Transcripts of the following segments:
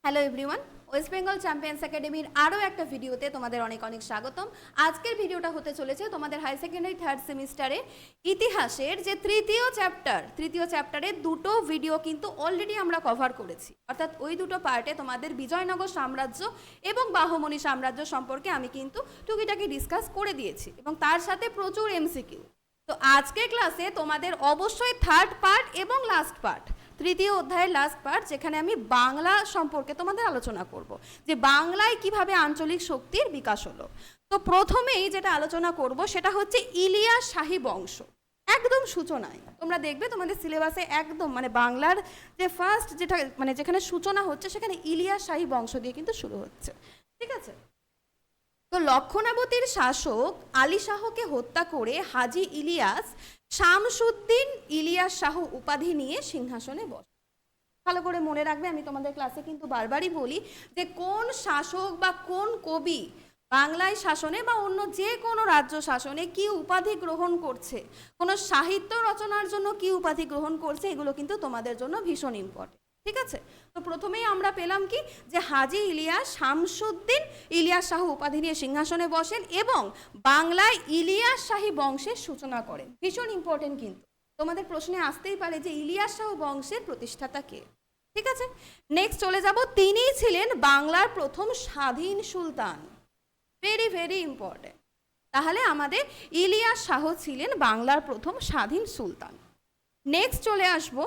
Hello everyone, West Bengal champions একাডেমির আরও একটা ভিডিওতে তোমাদের অনেক অনেক স্বাগতম। আজকের ভিডিওটা হতে চলেছে তোমাদের হাই সেকেন্ডারি থার্ড সেমিস্টারে ইতিহাসের যে তৃতীয় চ্যাপ্টারের দুটো ভিডিও কিন্তু অলরেডি আমরা কভার করেছি। অর্থাৎ ওই দুটো পার্টে তোমাদের বিজয়নগর সাম্রাজ্য এবং বাহমনি সাম্রাজ্য সম্পর্কে আমি কিন্তু টুকিটাকি ডিসকাস করে দিয়েছি এবং তার সাথে প্রচুর এমসিকিউ। তো আজকের ক্লাসে তোমাদের অবশ্যই থার্ড পার্ট এবং লাস্ট পার্ট, তৃতীয় অধ্যায়ের লাস্ট পার্ট, যেখানে আমি বাংলা সম্পর্কে তোমাদের আলোচনা করব যে বাংলায় কিভাবে আঞ্চলিক শক্তির বিকাশ হলো। তো প্রথমেই যেটা আলোচনা করব সেটা হচ্ছে ইলিয়াস শাহী বংশ। একদম সূচনায় তোমরা দেখবে তোমাদের সিলেবাসে একদম বাংলার যে ফার্স্ট যেটা যেখানে সূচনা হচ্ছে সেখানে ইলিয়াস শাহী বংশ দিয়ে কিন্তু শুরু হচ্ছে। ঠিক আছে, তো লক্ষণাবতীর শাসক আলী শাহকে হত্যা করে হাজী ইলিয়াস শামসুদ্দিন ইলিয়াস শাহ উপাধি নিয়ে সিংহাসনে বসে। ভালো করে মনে রাখবে, আমি তোমাদের ক্লাসে কিন্তু বারবারই বলি যে কোন শাসক বা কোন কবি বাংলায় শাসনে বা অন্য যে কোনো রাজ্য শাসনে কি উপাধি গ্রহণ করছে, কোনো সাহিত্য রচনার জন্য কি উপাধি গ্রহণ করছে, এগুলো কিন্তু তোমাদের জন্য ভীষণ ইম্পর্টেন্ট। ঠিক আছে, তো প্রথমেই আমরা পেলাম কি যে হাজী ইলিয়াস শামসুদ্দিন ইলিয়াস শাহ উপাধি নিয়ে সিংহাসনে বসেন এবং বাংলায় ইলিয়াস শাহী বংশের সূচনা করেন। ভীষণ ইম্পর্টেন্ট, কিন্তু তোমাদের প্রশ্নে আসতেই পারে যে ইলিয়াস শাহ বংশের প্রতিষ্ঠাতা কে। ঠিক আছে, নেক্সট চলে যাব, তিনিই ছিলেন বাংলার প্রথম স্বাধীন সুলতান। Very very important. তাহলে আমাদের ইলিয়াস শাহ ছিলেন বাংলার প্রথম স্বাধীন সুলতান। নেক্সট চলে আসব,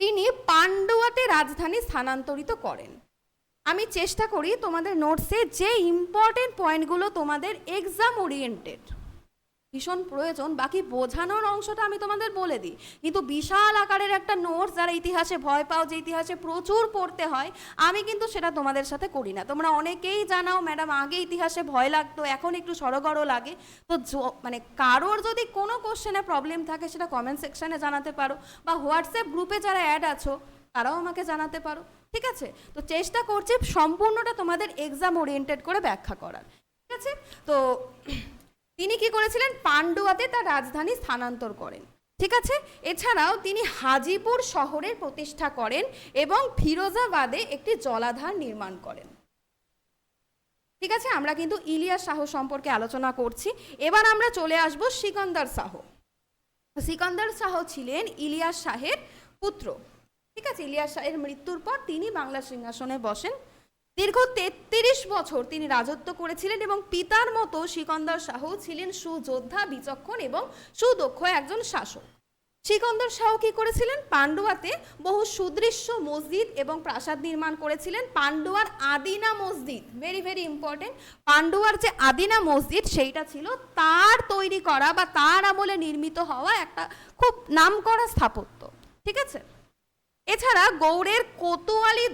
তিনি পান্ডুয়াতে রাজধানী স্থানান্তরিত করেন। আমি চেষ্টা করি তোমাদের নোটসে যে ইম্পর্টেন্ট পয়েন্টগুলো তোমাদের এক্সাম ওরিয়েন্টেড ভীষণ প্রয়োজন, বাকি বোঝানোর অংশটা আমি তোমাদের বলে দিই। কিন্তু বিশাল আকারের একটা নোটস, যারা ইতিহাসে ভয় পাও যে ইতিহাসে প্রচুর পড়তে হয়, আমি কিন্তু সেটা তোমাদের সাথে করি না। তোমরা অনেকেই জানাও ম্যাডাম আগে ইতিহাসে ভয় লাগতো, এখন একটু সড়গড় লাগে। তো কারোর যদি কোনো কোশ্চেনে প্রবলেম থাকে সেটা কমেন্ট সেকশানে জানাতে পারো, বা হোয়াটসঅ্যাপ গ্রুপে যারা অ্যাড আছো তারাও আমাকে জানাতে পারো। ঠিক আছে, তো চেষ্টা করছি সম্পূর্ণটা তোমাদের এক্সাম ওরিয়েন্টেড করে ব্যাখ্যা করার। ঠিক আছে, তো তিনি কি করেছিলেন, পান্ডুয়াতে তার রাজধানী স্থানান্তর করেন। ঠিক আছে, এছাড়াও তিনি হাজিপুর শহরের প্রতিষ্ঠা করেন এবং ফিরোজাবাদে একটি জলাধার নির্মাণ করেন। ঠিক আছে, আমরা কিন্তু ইলিয়াস শাহ সম্পর্কে আলোচনা করছি। এবার আমরা চলে আসব সিকান্দার শাহ। সিকান্দার শাহ ছিলেন ইলিয়াস শাহের পুত্র। ঠিক আছে, ইলিয়াস শাহের মৃত্যুর পর তিনি বাংলা সিংহাসনে বসেন। দীর্ঘ 33 বছর তিনি রাজত্ব করেছিলেন এবং পিতার মতো সিকান্দার শাহ ছিলেন সুযোদ্ধা, বিচক্ষণ এবং সুদক্ষ একজন শাসক। সিকান্দার শাহ কি করেছিলেন, পান্ডুয়াতে বহু সুদৃশ্য মসজিদ এবং প্রাসাদ নির্মাণ করেছিলেন। পান্ডুয়ার আদিনা মসজিদ, ভেরি ভেরি ইম্পর্টেন্ট, পান্ডুয়ার যে আদিনা মসজিদ সেইটা ছিল তার তৈরি করা বা তার আমলে নির্মিত হওয়া একটা খুব নামকরা স্থাপত্য। ঠিক আছে, এছাড়া গৌড়ের কোতোয়ালি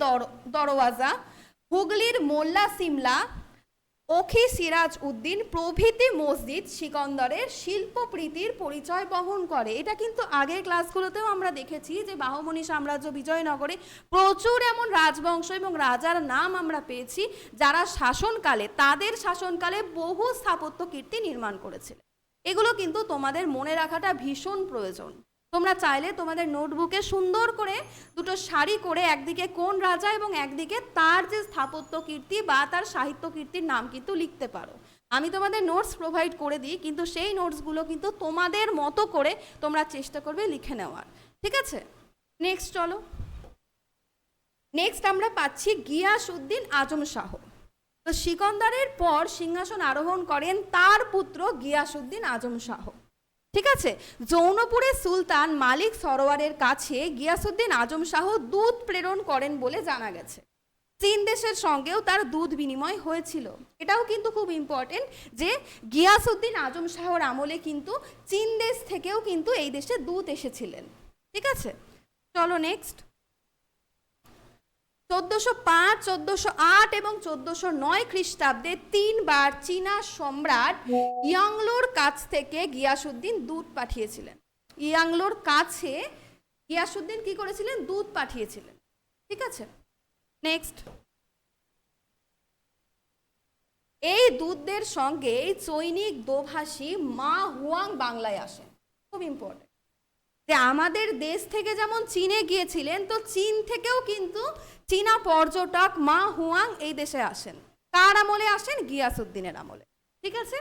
দরওয়াজা, হুগলির মোল্লা সিমলা, ওখি সিরাজ উদ্দিন প্রভৃতি মসজিদ সিকন্দরের শিল্পপ্রীতির পরিচয় বহন করে। এটা কিন্তু আগের ক্লাসগুলোতেও আমরা দেখেছি যে বাহমনি সাম্রাজ্য বিজয়নগরে প্রচুর এমন রাজবংশ এবং রাজার নাম আমরা পেয়েছি যারা তাদের শাসনকালে বহু স্থাপত্য কীর্তি নির্মাণ করেছিলেন। এগুলো কিন্তু তোমাদের মনে রাখাটা ভীষণ প্রয়োজন। তোমরা চাইলে তোমাদের নোটবুকে সুন্দর করে দুটো সারি করে একদিকে কোন রাজা এবং একদিকে তার যে স্থাপত্য কীর্তি বা তার সাহিত্য কীর্তির নাম কিন্তু লিখতে পারো। আমি তোমাদের নোটস প্রোভাইড করে দিই, কিন্তু সেই নোটসগুলো কিন্তু তোমাদের মতো করে তোমরা চেষ্টা করবে লিখে নেওয়ার। ঠিক আছে, নেক্সট চলো। নেক্সট আমরা পাচ্ছি গিয়াসউদ্দিন আজম শাহ। তো সিকন্দরের পর সিংহাসন আরোহণ করেন তার পুত্র গিয়াসউদ্দিন আজম শাহ। ঠিক আছে, জৌনপুরের সুলতান মালিক সরোয়ারের কাছে গিয়াসউদ্দিন আজম শাহ দুধ প্রেরণ করেন বলে জানা গেছে। চীন দেশের সঙ্গেও তার দুধ বিনিময় হয়েছিল। এটাও কিন্তু খুব ইম্পর্টেন্ট যে গিয়াসউদ্দিন আজম শাহর আমলে কিন্তু চীন দেশ থেকেও কিন্তু এই দেশে দুধ এসেছিলেন। ঠিক আছে, চলো নেক্সট। 1405, 1408 এবং 1409 খ্রিস্টাব্দে 3 বার চীনা সম্রাট ইয়াংলোর কাছ থেকে গিয়াসউদ্দিন দুধ পাঠিয়েছিলেন। ইয়াংলোর কাছে গিয়াসউদ্দিন কি করেছিলেন, দুধ পাঠিয়েছিলেন। ঠিক আছে, নেক্সট। এই দুধদের সঙ্গে চৈনিক দোভাষী মা হুয়াং বাংলায় আসেন। খুব ইম্পর্টেন্ট। যে আমাদের দেশ থেকে যেমন চীনে গিয়েছিলেন, তো চীন থেকেও কিন্তু চীনা পর্যটক মা হুয়াং এই দেশে আসেন। কার আমলে আসেন? গিয়াসউদ্দিনের আমলে। ঠিক আছে,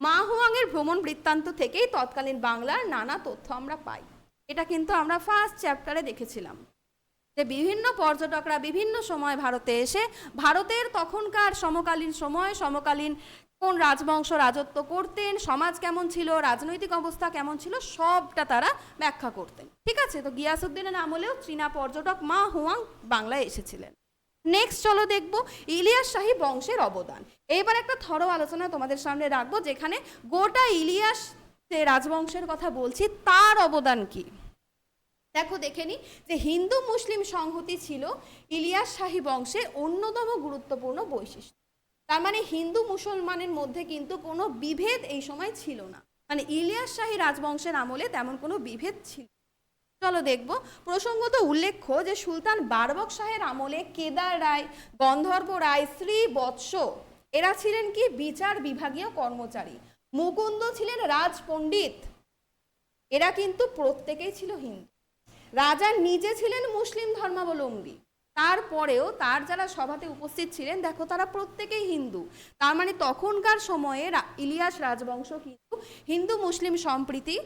মা হুয়াংয়ের ভ্রমণ বৃত্তান্ত থেকেই তৎকালীন বাংলার নানা তথ্য আমরা পাই। এটা কিন্তু আমরা ফার্স্ট চ্যাপ্টারে দেখেছিলাম যে বিভিন্ন পর্যটকরা বিভিন্ন সময় ভারতে এসে ভারতের তখনকার সমকালীন কোন রাজবংশ রাজত্ব করতেন, সমাজ কেমন ছিল, রাজনৈতিক অবস্থা কেমন ছিল, সবটা তারা ব্যাখ্যা করতেন। ঠিক আছে, তো গিয়াসউদ্দিনের আমলেও চীনা পর্যটক মা হুয়াং বাংলায় এসেছিলেন। নেক্সট চলো দেখব ইলিয়াস শাহী বংশের অবদান। এইবার একটা থরো আলোচনা তোমাদের সামনে রাখবো, যেখানে গোটা ইলিয়াস যে রাজবংশের কথা বলছি তার অবদান কি। দেখো দেখে নি যে হিন্দু মুসলিম সংহতি ছিল ইলিয়াস শাহী বংশের অন্যতম গুরুত্বপূর্ণ বৈশিষ্ট্য। তার মানে হিন্দু মুসলমানের মধ্যে কিন্তু কোনো বিভেদ এই সময় ছিল না, মানে ইলিয়াস শাহী রাজবংশের আমলে তেমন কোনো বিভেদ ছিল। চলো দেখব। প্রসঙ্গত উল্লেখ্য যে সুলতান বারবক শাহের আমলে কেদার রায়, গন্ধর্ব রায়, শ্রী বৎস এরা ছিলেন কি বিচার বিভাগীয় কর্মচারী। মুকুন্দ ছিলেন রাজ পণ্ডিত, এরা কিন্তু প্রত্যেকেই ছিল হিন্দু। রাজা নিজে ছিলেন মুসলিম ধর্মাবলম্বী, তারপরেও তার যারা সভাতে উপস্থিত ছিলেন দেখো তারা প্রত্যেকেই হিন্দু। তার মানে তখনকার সময়ে ইলিয়াস রাজবংশ কিন্তু হিন্দু মুসলিম সম্প্রীতি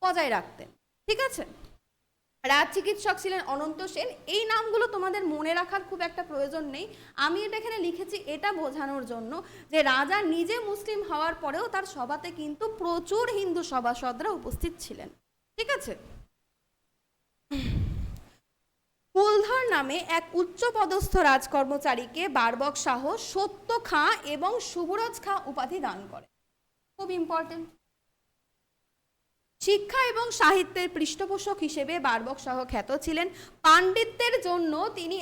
বজায় রাখতেন। ঠিক আছে, রাজ চিকিৎসক ছিলেন অনন্ত সেন। এই নামগুলো তোমাদের মনে রাখার খুব একটা প্রয়োজন নেই, আমি এটা এখানে লিখেছি এটা বোঝানোর জন্য যে রাজা নিজে মুসলিম হওয়ার পরেও তার সভাতে কিন্তু প্রচুর হিন্দু সভাসদরা উপস্থিত ছিলেন। ঠিক আছে, কুলধর নামে এক উচ্চপদস্থ রাজকর্মচারীকে বারবক শাহ সত্য খাঁ এবং শুভরজ খাঁ উপাধি দান করে। খুব ইম্পর্টেন্ট। শিক্ষা এবং সাহিত্যের পৃষ্ঠপোষক হিসেবে বারবক শাহ খ্যাত ছিলেন। পাণ্ডিত্যের জন্য তিনি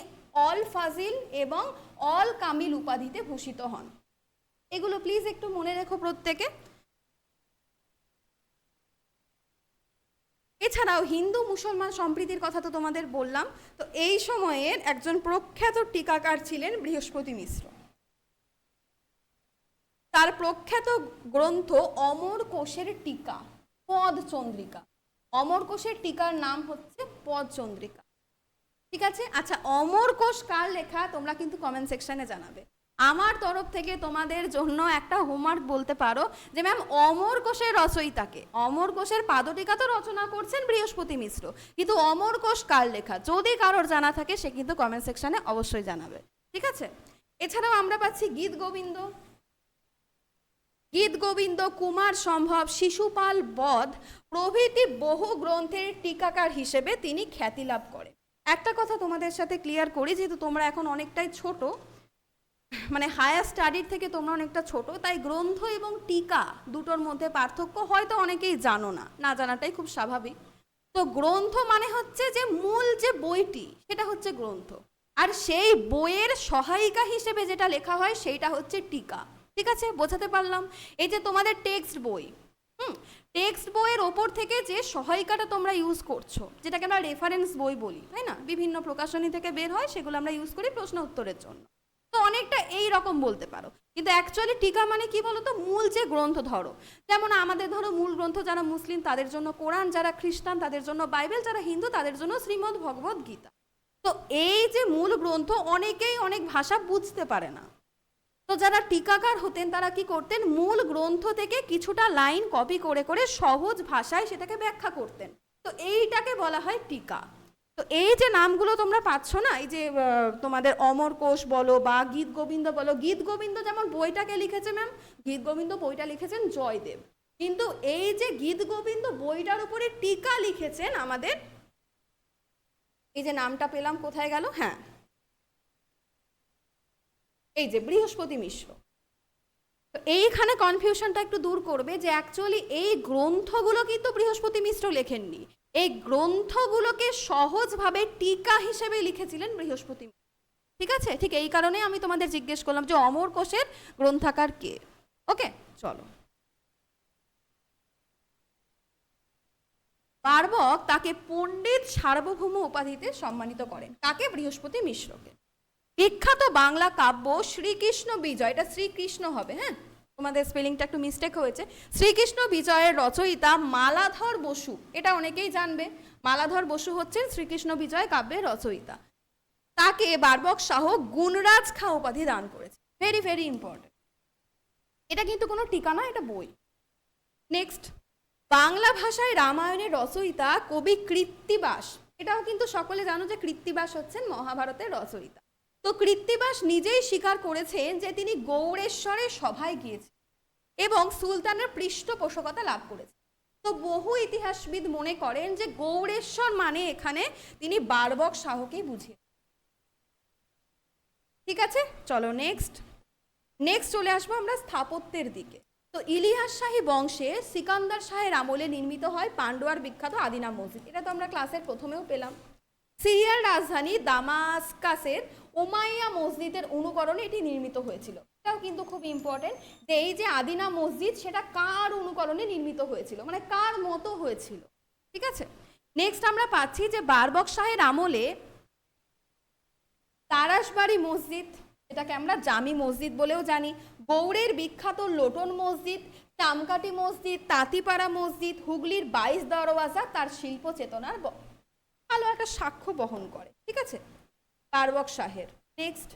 অল ফাজিল এবং অল কামিল উপাধিতে ভূষিত হন। এগুলো প্লিজ একটু মনে রেখো প্রত্যেকে। এছাড়াও হিন্দু মুসলমান সম্প্রীতির কথা তো তোমাদের বললাম, তো এই সময়ের একজন প্রখ্যাত টিকাকার ছিলেন বৃহস্পতি মিশ্র। তার প্রখ্যাত গ্রন্থ অমর কোষের টিকা, পদ চন্দ্রিকা। অমর কোষের টিকার নাম হচ্ছে পদ চন্দ্রিকা। ঠিক আছে, আচ্ছা অমর কোষ কার লেখা তোমরা কিন্তু কমেন্ট সেকশনে জানাবে। আমার তরফ থেকে তোমাদের জন্য একটা হোমওয়ার্ক বলতে পারো যে ম্যাম অমর কোষের রচয়িতাকে, অমর কোষের পাদটিকা তো রচনা করছেন বৃহস্পতি মিশ্র, কিন্তু অমর কোষ কার লেখা যদি কারোর জানা থাকে সে কিন্তু কমেন্ট সেকশনে অবশ্যই জানাবে। ঠিক আছে, এছাড়াও আমরা পাচ্ছি গীত গোবিন্দ, গীত গোবিন্দ, কুমার সম্ভব, শিশুপাল বধ প্রভৃতি বহু গ্রন্থের টিকাকার হিসেবে তিনি খ্যাতি লাভ করেন। একটা কথা তোমাদের সাথে ক্লিয়ার করি, যেহেতু তোমরা এখন অনেকটাই ছোট, মানে হায়ার স্টাডির থেকে তোমরা অনেকটা ছোট, তাই গ্রন্থ এবং টিকা দুটোর মধ্যে পার্থক্য হয়তো অনেকেই জানো না, না জানাটাই খুব স্বাভাবিক। তো গ্রন্থ মানে হচ্ছে যে মূল যে বইটি সেটা হচ্ছে গ্রন্থ, আর সেই বইয়ের সহায়িকা হিসেবে যেটা লেখা হয় সেইটা হচ্ছে টিকা। ঠিক আছে, বোঝাতে পারলাম? এই যে তোমাদের টেক্সট বই, টেক্সট বইয়ের ওপর থেকে যে সহায়িকাটা তোমরা ইউজ করছো, যেটাকে আমরা রেফারেন্স বই বলি, তাই না, বিভিন্ন প্রকাশনী থেকে বের হয়, সেগুলো আমরা ইউজ করি প্রশ্ন উত্তরের জন্য। তো অনেকটা এই রকম বলতে পারো, কিন্তু অ্যাকচুয়ালি টিকা মানে কি বলো তো, মূল যে গ্রন্থ। ধরো যেমন আমাদের ধরো মূল গ্রন্থ যারা মুসলিম তাদের জন্য কোরআন, যারা খ্রিস্টান তাদের জন্য বাইবেল, যারা হিন্দু তাদের জন্য শ্রীমদ্ ভগবদ গীতা। তো এই যে মূল গ্রন্থ অনেকেই অনেক ভাষা বুঝতে পারে না, তো যারা টিকাকার হতেন তারা কি করতেন, মূল গ্রন্থ থেকে কিছুটা লাইন কপি করে করে সহজ ভাষায় সেটাকে ব্যাখ্যা করতেন। তো এইটাকে বলা হয় টিকা। তো এই যে নামগুলো তোমরা পাচ্ছ না, এই যে তোমাদের অমর কোষ বলো বা গীত গোবিন্দ বলো, গীত গোবিন্দ যেমন বইটাকে লিখেছে ম্যাম, গীত গোবিন্দ বইটা লিখেছেন জয়দেব, কিন্তু এই যে গীত গোবিন্দ বইটার উপরে টিকা লিখেছেন আমাদের, এই যে নামটা পেলাম কোথায় গেল, হ্যাঁ এই যে বৃহস্পতি মিশ্র। তো এইখানে কনফিউশনটা একটু দূর করবে যে অ্যাকচুয়ালি এই গ্রন্থগুলো কিন্তু বৃহস্পতি মিশ্র লেখেননি, এই গ্রন্থগুলোকে সহজভাবে টিকা হিসেবে লিখেছিলেন বৃহস্পতি মিশ্র। ঠিক আছে, ঠিক এই কারণে আমি তোমাদের জিজ্ঞেস করলাম যে অমর কোষের গ্রন্থাকার কে। ওকে, চলো। বারবক তাকে পণ্ডিত সার্বভৌম উপাধিতে সম্মানিত করেন, কাকে, বৃহস্পতি মিশ্রকে। বিখ্যাত বাংলা কাব্য শ্রীকৃষ্ণ বিজয়, এটা শ্রীকৃষ্ণ হবে, হ্যাঁ তোমাদের স্পেলিংটা একটু মিস্টেক হয়েছে। শ্রীকৃষ্ণ বিজয়ের রচয়িতা মালাধর বসু, এটা অনেকেই জানবে। মালাধর বসু হচ্ছেন শ্রীকৃষ্ণ বিজয় কাব্যের রচয়িতা। তাকে বারবক শাহ গুণরাজ খাঁ উপাধি দান করেছে। Very very important. এটা কিন্তু কোনো টিকা না, এটা বই। নেক্সট, বাংলা ভাষায় রামায়ণের রচয়িতা কবি কৃত্তিবাস। এটাও কিন্তু সকলে জানো যে কৃত্তিবাস হচ্ছেন মহাভারতের রচয়িতা। তো কৃত্তিবাস নিজেই স্বীকার করেছেন যে তিনি গৌড়েশ্বরের সভায় গিয়েছেন এবং সুলতানের পৃষ্ঠপোষকতা লাভ করেছেন। তো বহু ইতিহাসবিদ মনে করেন যে গৌড়েশ্বর মানে এখানে তিনি বারবক শাহকেই বুঝিয়ে। ঠিক আছে, চলো নেক্সট চলে আসবো আমরা স্থাপত্যের দিকে। তো ইলিয়াস শাহী বংশে সিকান্দার শাহের আমলে নির্মিত হয় পান্ডুয়ার বিখ্যাত আদিনা মসজিদ। এটা তো আমরা ক্লাসের প্রথমেও পেলাম। সিরিয়ার রাজধানী দামাস্কাসের উমাইয়া মসজিদের অনুকরণে এটি নির্মিত হয়েছিল। এটাও কিন্তু খুব ইম্পর্টেন্ট যে এই যে আদিনা মসজিদ সেটা কার অনুকরণে নির্মিত হয়েছিল, মানে কার মতো হয়েছিল। ঠিক আছে, নেক্সট আমরা পাচ্ছি যে বারবক শাহের আমলে তারাসবাড়ি মসজিদ, এটাকে আমরা জামি মসজিদ বলেও জানি, গৌড়ের বিখ্যাত লোটন মসজিদ, টামকাটি মসজিদ, তাঁতিপাড়া মসজিদ, হুগলির 22 দরওয়াজা তার শিল্প চেতনার ভালো একটা সাক্ষ্য বহন করে। ঠিক আছে, বারবক শাহের। নেক্সট,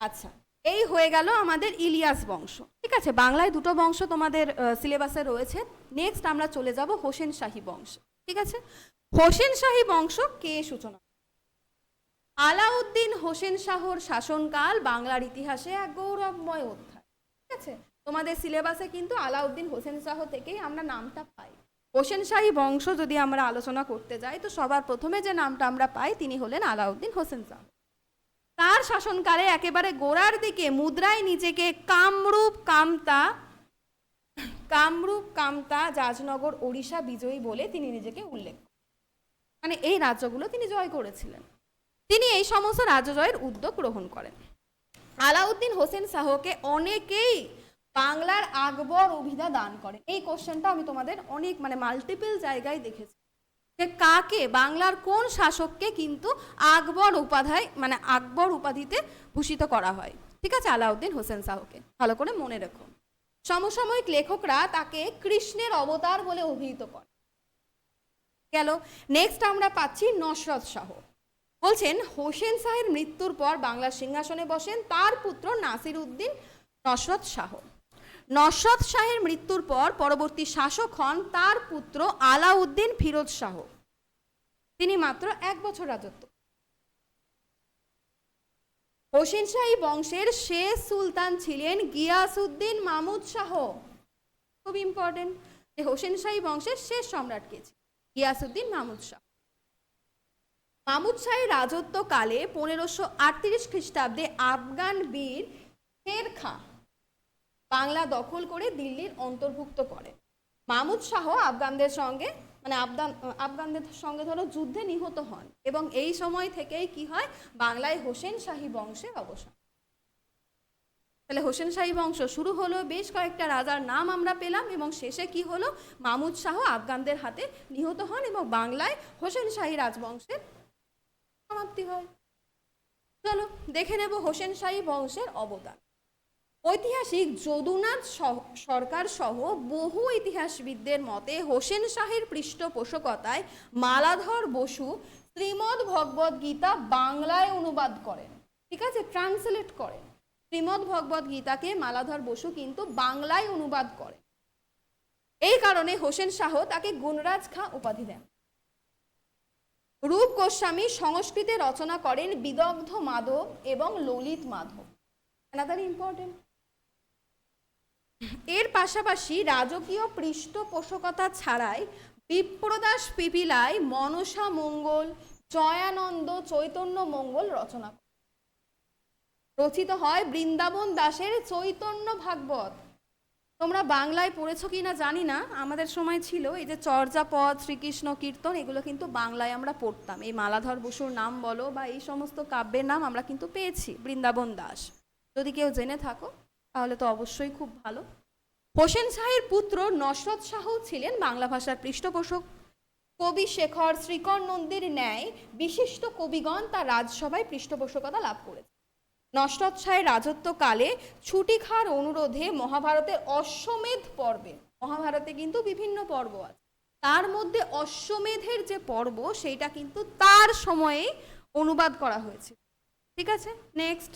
আচ্ছা এই হয়ে গেল আমাদের ইলিয়াস বংশ। ঠিক আছে, বাংলায় দুটো বংশ তোমাদের সিলেবাসে রয়েছে। নেক্সট আমরা চলে যাব হোসেন শাহী বংশ। ঠিক আছে, হোসেন শাহী বংশ কে সূচনা? আলাউদ্দিন হোসেন শাহর শাসনকাল বাংলার ইতিহাসে এক গৌরবময় অধ্যায়। ঠিক আছে, তোমাদের সিলেবাসে কিন্তু আলাউদ্দিন হোসেন শাহ থেকেই আমরা নামটা পাই। হোসেন শাহী বংশ যদি আমরা আলোচনা করতে যাই তো সবার প্রথমে যে নামটা আমরা পাই তিনি হলেন আলাউদ্দিন হোসেন শাহ। তার শাসনকালে একেবারে গোড়ার দিকে মুদ্রায় নিজেকে কামরূপ কামতা জাজনগর ওড়িশা বিজয়ী বলে তিনি নিজেকে উল্লেখ করেন। মানে এই রাজ্যগুলো তিনি জয় করেছিলেন। তিনি এই সমস্ত রাজ্য জয়ের উদ্যোগ গ্রহণ করেন। আলাউদ্দিন হোসেন শাহকে অনেকেই বাংলার আকবর অভিধা দান করেন। এই কোশ্চেনটা আমি তোমাদের অনেক মাল্টিপল জায়গায় দেখেছি যে কাকে, বাংলার কোন শাসককে কিন্তু আকবর উপাধিতে ভূষিত করা হয়। ঠিক আছে, আলাউদ্দিন হোসেন শাহকে ভালো করে মনে রেখো। সমসাময়িক লেখকরা তাকে কৃষ্ণের অবতার বলে অভিহিত করে। গেল, নেক্সট আমরা পাচ্ছি নসরত শাহ। বলছেন হোসেন শাহের মৃত্যুর পর বাংলার সিংহাসনে বসেন তার পুত্র নাসির উদ্দিন নসরত শাহ। নসরত শাহের মৃত্যুর পর পরবর্তী শাসক হন তার পুত্র আলাউদ্দিন ফিরোজ শাহ। তিনি মাত্র 1 বছর রাজত্ব। হোসেন শাহী বংশের শেষ সুলতান ছিলেন গিয়াসউদ্দিন মাহমুদ শাহ। খুব ইম্পর্টেন্ট যে হোসেন শাহী বংশের শেষ সম্রাট কে ছিলেন? গিয়াসউদ্দিন মাহমুদ শাহ। মাহমুদ শাহের রাজত্বকালে 1538 খ্রিস্টাব্দে আফগান বীর শের খাঁ বাংলা দখল করে দিল্লির অন্তর্ভুক্ত করেন। মাহমুদ শাহ আফগানদের সঙ্গে ধরো যুদ্ধে নিহত হন এবং এই সময় থেকেই কি হয়, বাংলায় হোসেন শাহী বংশের অবসান। তাহলে হোসেন শাহী বংশ শুরু হলো, বেশ কয়েকটা রাজার নাম আমরা পেলাম এবং শেষে কি হলো, মাহমুদ শাহ আফগানদের হাতে নিহত হন এবং বাংলায় হোসেন শাহী রাজবংশের সমাপ্তি হয়। চলো দেখে নেব হোসেন শাহী বংশের অবদান। ঐতিহাসিক যদুনাথ সরকার সহ বহু ইতিহাসবিদদের মতে হোসেন শাহের পৃষ্ঠপোষকতায় মালাধর বসু শ্রীমদ্ ভগবদ গীতা বাংলায় অনুবাদ করেন। ঠিক আছে, ট্রান্সলেট করেন। শ্রীমদ্ ভগবদ গীতাকে মালাধর বসু কিন্তু বাংলায় অনুবাদ করেন। এই কারণে হোসেন শাহ তাকে গুণরাজ খাঁ উপাধি দেন। রূপ গোস্বামী সংস্কৃতে রচনা করেন বিদগ্ধ মাধব এবং ললিত মাধব। Another important. এর পাশাপাশি রাজকীয় পৃষ্ঠপোষকতা ছাড়াই বিপ্রদাস পিপিলাই মনসা মঙ্গল, জয়ানন্দ, চৈতন্য মঙ্গল রচনা করেন। রচিত হয় বৃন্দাবন দাসের চৈতন্য ভাগবত। তোমরা বাংলায় পড়েছো কি না জানি না, আমাদের সময় ছিল এই যে চর্যাপদ, শ্রীকৃষ্ণ কীর্তন, এগুলো কিন্তু বাংলায় আমরা পড়তাম। এই মালাধর বসুর নাম বলো বা এই সমস্ত কাব্যের নাম আমরা কিন্তু পেয়েছি বৃন্দাবন দাস। যদি কেউ জেনে থাকো তাহলে তো অবশ্যই খুব ভালো। হোসেন শাহের পুত্র নসরত শাহ ছিলেন বাংলা ভাষার পৃষ্ঠপোষক। কবি শেখর, শ্রীকর নন্দীর ন্যায় বিশিষ্ট কবিগণ তার রাজসভায় পৃষ্ঠপোষকতা লাভ করেছে। নসরত শাহের রাজত্বকালে ছুটি খাওয়ার অনুরোধে মহাভারতের অশ্বমেধ পর্বে, মহাভারতে কিন্তু বিভিন্ন পর্ব আছে, তার মধ্যে অশ্বমেধের যে পর্ব সেইটা কিন্তু তার সময়ে অনুবাদ করা হয়েছে। ঠিক আছে, নেক্সট।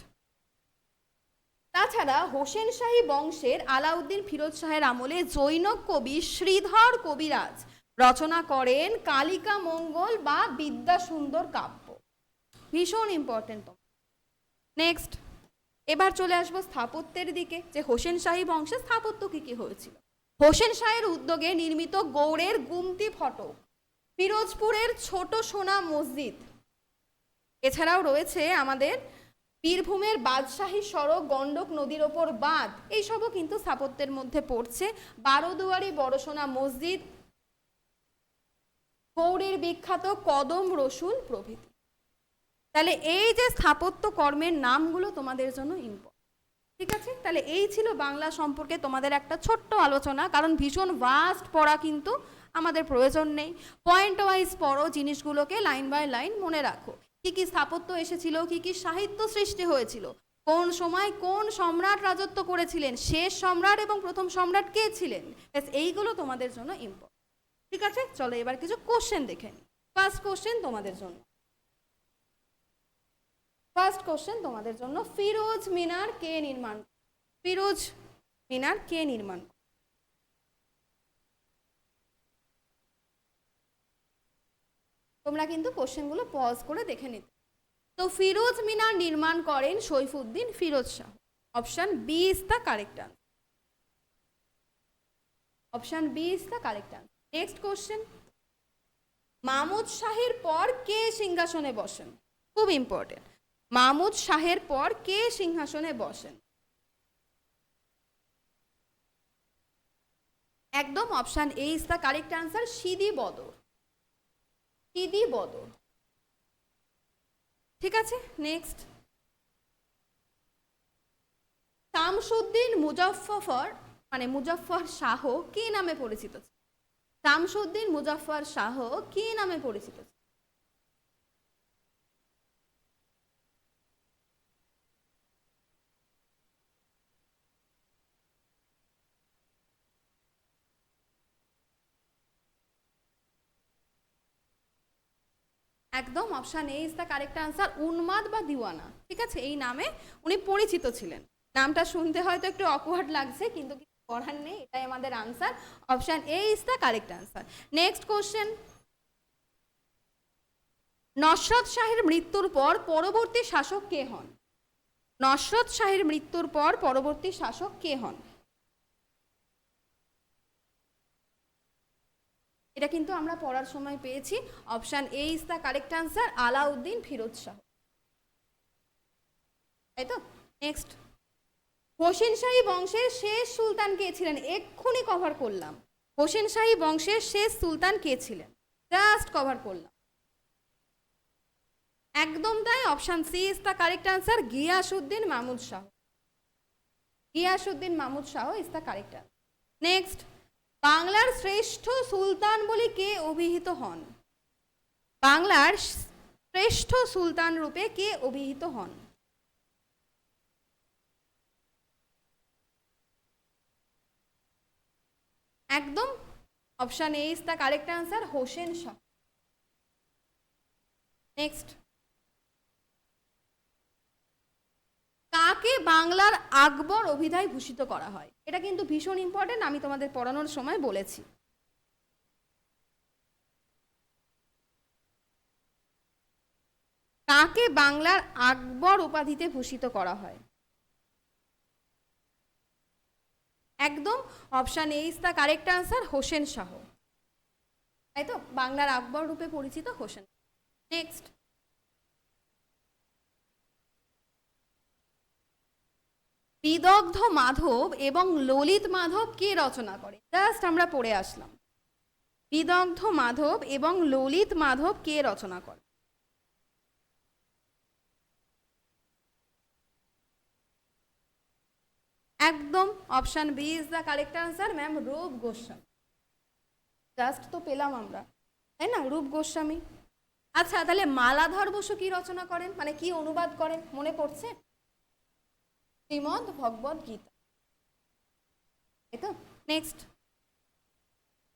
তাছাড়া হোসেন শাহী বংশের আলাউদ্দিন ফিরোজ শাহের আমলে জৈনক কবি শ্রীধর কবিরাজ রচনা করেন কালিকা মঙ্গল বা বিদ্যাসুন্দর কাব্য। ভীষণ ইম্পর্টেন্ট। নেক্সট, এবার চলে আসবো স্থাপত্যের দিকে, যে হোসেন শাহী বংশের স্থাপত্য কি কি হয়েছিল। হোসেন শাহের উদ্যোগে নির্মিত গৌড়ের গুমতি ফটক, পিরোজপুরের ছোট সোনা মসজিদ, এছাড়াও রয়েছে আমাদের বীরভূমের বাদশাহী সড়ক, গন্ডক নদীর ওপর বাঁধ, এইসবও কিন্তু স্থাপত্যের মধ্যে পড়ছে। বারোদুয়ারি বড়সোনা মসজিদ, গৌড়ের বিখ্যাত কদম রসুল প্রভৃতি। তাহলে এই যে স্থাপত্য কর্মের নামগুলো তোমাদের জন্য ইম্পর্টেন্ট। ঠিক আছে, তাহলে এই ছিল বাংলা সম্পর্কে তোমাদের একটা ছোট্ট আলোচনা, কারণ ভীষণ ভাস্ট পড়া কিন্তু আমাদের প্রয়োজন নেই। পয়েন্ট ওয়াইজ পড়ো, জিনিসগুলোকে লাইন বাই লাইন মনে রাখো। কি কি স্থাপত্য এসেছিল, কি কি সাহিত্য সৃষ্টি হয়েছিল, কোন সময় কোন সম্রাট রাজত্ব করেছিলেন, শেষ সম্রাট এবং প্রথম সম্রাট কে ছিলেন, এইগুলো তোমাদের জন্য ইম্পর্টেন্ট। ঠিক আছে, চলো এবার কিছু কোশ্চেন দেখে নিই। ফার্স্ট কোশ্চেন তোমাদের জন্য, ফার্স্ট কোশ্চেন তোমাদের জন্য, ফিরোজ মিনার কে নির্মাণ, ফিরোজ মিনার কে নির্মাণ? তোমরা কিন্তু কোশ্চেনগুলো পজ করে দেখে নিতে। তো ফিরোজ মিনার নির্মাণ করেন Saifuddin Firoz Shah. Option B is the correct answer. Option B is the correct answer. Next question, Mahmud শাহের পর কে সিংহাসনে বসেন? খুব ইম্পর্টেন্ট। মাহমুদ শাহের পর কে সিংহাসনে বসেন? একদম option A is the correct answer, Sidi Badr. Sidi Badr. ঠিক আছে, নেক্সট, শামসুদ্দিন মুজাফফর মানে মুজাফফর শাহ কি নামে পরিচিত? শামসুদ্দিন মুজাফফর শাহ কি নামে পরিচিত? একদম option A is the correct answer, উন্মাদ বা দিওয়ানা। ঠিক আছে, এই নামে উনি পরিচিত ছিলেন। নামটা শুনতে হয়তো একটু অকওয়ার্ড লাগছে, কিন্তু কিছু করার নেই, এটাই আমাদের answer. Option A is the correct answer. Next question, Nusrat শাহের মৃত্যুর পর পরবর্তী শাসক কে হন? নসরত শাহের মৃত্যুর পর পরবর্তী শাসক কে হন? এটা কিন্তু আমরা পড়ার সময় পেয়েছি। Option A is the correct answer, Alauddin Firoz Shah. তাই তো? নেক্সট, হোসেন শাহী বংশের শেষ সুলতান কে ছিলেন? এক্ষুনি কভার করলাম। হোসেন শাহী বংশের শেষ সুলতান কে ছিলেন? জাস্ট কভার করলাম। একদম তাই, option C is the correct answer, Ghiyasuddin Mahmud Shah. Ghiyasuddin Mahmud Shah is the correct answer. Next, বাংলার শ্রেষ্ঠ সুলতান বলে কে অভিহিত হন? বাংলার শ্রেষ্ঠ সুলতান রূপে কে অভিহিত হন? একদম option A is the correct answer, Hossain Shah. Next, কাকে বাংলার আকবর অভিধায় ভূষিত করা হয়? এটা কিন্তু ভীষণ ইম্পর্টেন্ট, আমি তোমাদের পড়ানোর সময় বলেছি। কাকে বাংলার আকবর উপাধিতে ভূষিত করা হয়? একদম option A is the correct answer, Hossain Shah. তাই তো, বাংলার আকবর রূপে পরিচিত হোসেন। নেক্সট, বিদগ্ধ মাধব এবং ললিত মাধব কে রচনা করে? জাস্ট আমরা পড়ে আসলাম। বিদগ্ধ মাধব এবং ললিত মাধব কে রচনা করে? একদম option B is the correct answer, ma'am Rup Goswami. Just তো পেলাম আমরা, তাই না, রূপ গোস্বামী। আচ্ছা, তাহলে মালাধর বসু কি রচনা করেন, মানে কি অনুবাদ করেন, মনে পড়ছে? শ্রীমদ্ ভগবদ গীতা, তাই তো? নেক্সট,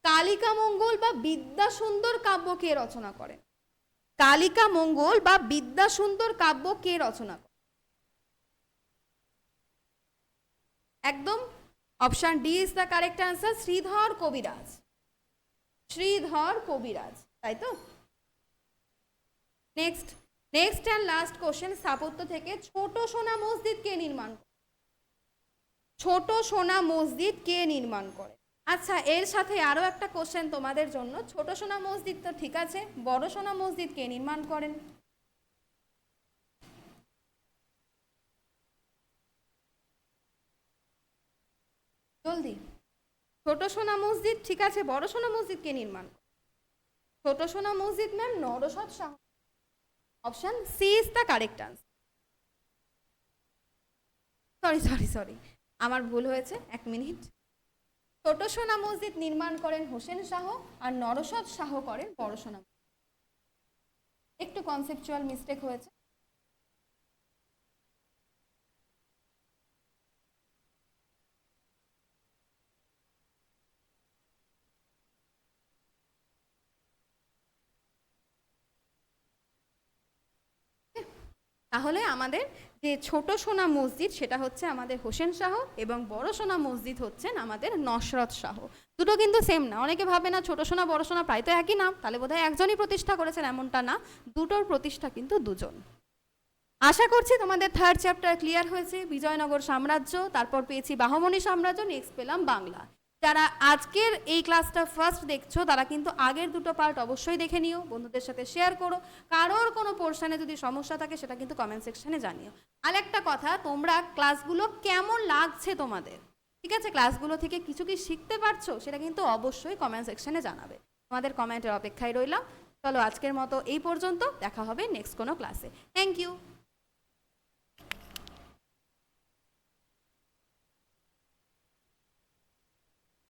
কালিকা মঙ্গল বা বিদ্যাসুন্দর কাব্য কে রচনা করেন? কালিকা মঙ্গল বা বিদ্যাসুন্দর কাব্য কে রচনা করেন? একদম option D is the correct answer, Sridhar Kabiraj. Sridhar Kabiraj, তাই তো? Next, next and last question, স্থাপত্য থেকে ছোট সোনা মসজিদ কে নির্মাণ করে? ছোট সোনা মসজিদ কে নির্মাণ করে? আচ্ছা, এর সাথে আরো একটা কোশ্চেন তোমাদের জন্য, ছোট সোনা মসজিদ তো ঠিক আছে, বড় সোনা মসজিদ কে নির্মাণ করেন? জলদি, ছোট সোনা মসজিদ ঠিক আছে, বড় সোনা মসজিদ কে নির্মাণ করে? ছোট সোনা মসজিদ ম্যাম নরসদ শাহ। Option C is the correct answer. Sorry sorry sorry, আমার ভুল হয়েছে, এক মিনিট। ছোট সোনা মসজিদ নির্মাণ করেন হোসেন শাহ, আর নরসদ শাহ করেন বড় সোনা। একটু কনসেপচুয়াল মিস্টেক হয়েছে। তাহলে আমাদের যে ছোট সোনা মসজিদ সেটা হচ্ছে আমাদের হোসেন শাহ, এবং বড় সোনা মসজিদ হচ্ছেন আমাদের নসরত শাহ। দুটো কিন্তু সেম না, অনেকে ভাবে না ছোট সোনা বড় সোনা প্রায় তো একই নাম, তাহলে বোধহয় একজনই প্রতিষ্ঠা করেছেন, এমনটা না, দুটোর প্রতিষ্ঠা কিন্তু দুজন। আশা করছি তোমাদের থার্ড চ্যাপ্টার ক্লিয়ার হয়েছে। বিজয়নগর সাম্রাজ্য, তারপর পেয়েছি বাহমনি সাম্রাজ্য, নেক্সট পেলাম বাংলা। যারা আজকের এই ক্লাসটা ফার্স্ট দেখছো তারা কিন্তু আগের দুটো পার্ট অবশ্যই দেখে নিও, বন্ধুদের সাথে শেয়ার করো। কারোর কোনো পোর্শনে যদি সমস্যা থাকে সেটা কিন্তু কমেন্ট সেকশনে জানিও। আর একটা কথা, তোমরা ক্লাসগুলো কেমন লাগছে তোমাদের, ঠিক আছে, ক্লাসগুলো থেকে কিছু কি শিখতে পারছো সেটা কিন্তু অবশ্যই কমেন্ট সেকশনে জানাবে। তোমাদের কমেন্টের অপেক্ষায় রইলাম। চলো আজকের মতো এই পর্যন্ত, দেখা হবে নেক্সট কোনো ক্লাসে। Thank you.